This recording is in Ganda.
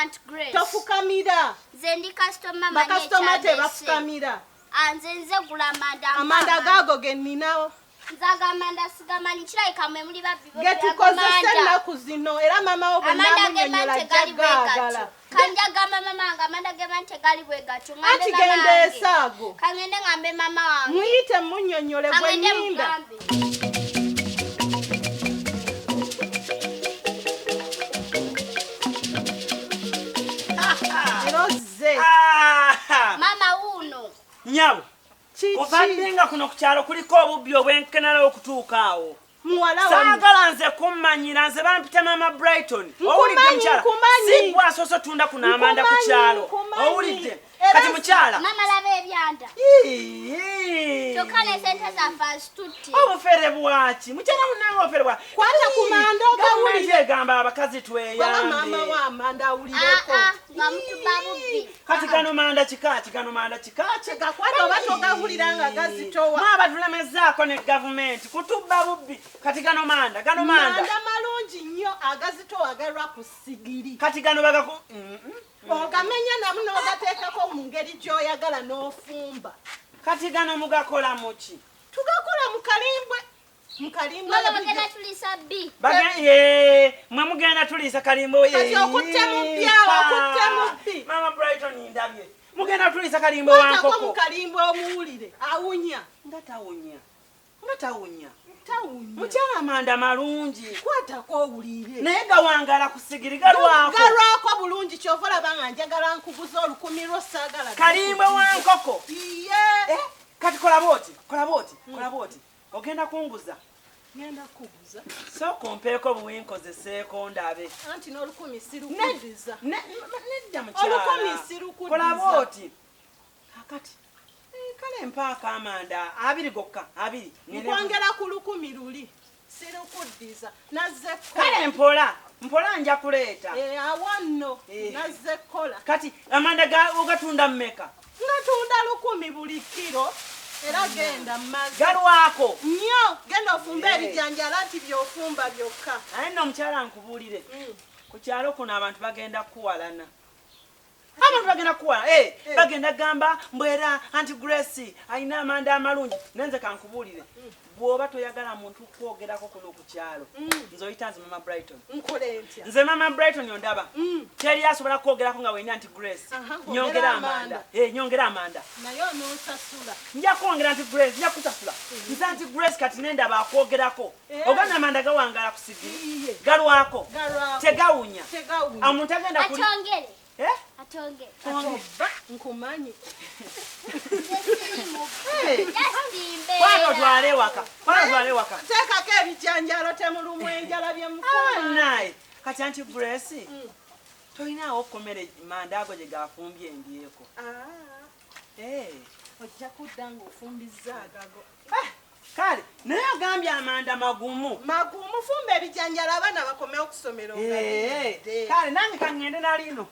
Aunt Grace. Tofukamira. Zendi customer manye. Customer te bafukamira. Anzenze gula amanda. Amanda gago geninawo. Nzaga amanda sigamani kirai kamwe muri babbibo. Getukozese ennaku zino era mama wo bonna munnyonnyola jjagagala. Kanjaga mama wange amanda gemante gali bwe gato. Anti gende esaago. Kangende ngambe mama wange. Muyite munnyonnyole bwe nninda. Mama uno. Nyawo. Ovaddenga kuno ku kyalo kuliko obubbi obwenkenala okutuuka awo. Muwala saagala nze kummanyira nze bampita mama Brighton. Owulidde mukyala? Si gwe asoose tunda kuno amanda ku kyalo. Owulidde? Kati mukyala. Mama laba ebyanda. Kyokka sente zaffe azitutte. Obufere bwaki? Mukyala munange obufere bwaki? Kwata ku manda ogawulire. Egamba abakazi tweyambe. Mama wa amanda awulireko. Nga mutuba bubbi. Kati gano manda kikaaki, gano manda kikaaki. Gakwata oba togawulira nga gazitowa. Mwaba tulemezaako ne gavumenti kutubba bubbi. Kati gano manda, gano manda. Manda malungi nnyo agazitowa agalwa ku sigiri. Kati gano bagaku ogamenya namu n'ogateekako mu ngeri gy'oyagala n'ofumba. Kati gano mugakola muki? Tugakola mu kalimbwe. Mu kalimbwe. Mama bagenda tuliisa bbi. Mwe mugenda tuliisa kalimbo. Kati okutte mu byawo, okutte mu bbi. Mama Brighton ndabye. Mugenda tuliisa kalimbo wankoko. Kwatako mu kalimbwe omuwulire. Awunya. Nga tawunya. Nga tawunya. Tawunya. Mukyala amanda malungi. Kwatako owulire. Naye gawangala ku sigiri galwako. Galwako bulungi kyova olaba nga njagala nkuguza 1000 lwo saagala. Kalimbo wankoko. Iye. Kati kola booti, kola booti, kola booti. Ogenda kunguza. Ngenda kuguza. So kompeeko buwinkozeseeko ndabe. Anti n'olukumi sirukudiza. Nedda mukyala. Olukumi sirukudiza. Kola booti. Kakati. Kale mpaaka amanda 2 gokka 2. Nkwongera ku 1000 luli. Sirukudiza. Nazze kale mpola. Mpola nja kuleeta. Awanno. Nazze kola. Kati amanda ogatunda mmeka? Ngatunda 1000 buli kilo. Era genda mmazi. Galwako. Nnyo. Genda ofumba ebijanjala nti byofumba byokka. Aye nno mukyala nkubuulire. Ku kyalo kuno abantu bagenda kuwalana. Abantu bagenda kuwala. Bagenda gamba mbwera Auntie Grace ayina amanda amalungi. Nenze kankubuulire. Bw'oba toyagala muntu kwogerako kuno ku kyalo. Nze oyita nze mama Brighton. Nkole ntya? Nze mama Brighton yondaba. Teri asobola kwogerako nga weyina Auntie Grace. Nyongera amanda. Nyongera amanda. Nayo n'osasula. Nja kwongera Auntie Grace, nja kusasula. Nze Auntie Grace kati nendaba akwogerako. Ogana amanda gawangala ku sigiri. Galwako. Tegawunya. Omuntu agenda kuli. Atongere. Atongere. Nkumanyi. Kwano twale waka. Kwano twale waka. Teekako ebijanjalo temulumu enjala byemufuna. Naye kati Auntie Grace. Toyinaawo okkomere manda ago gye gafumbye endyeko. Ojja kudda ng'ofumbiza agago. Kale naye agambye amanda magumu. Magumu fumba ebijanjalo abaana bakome okusomera kale nange kangende nalino.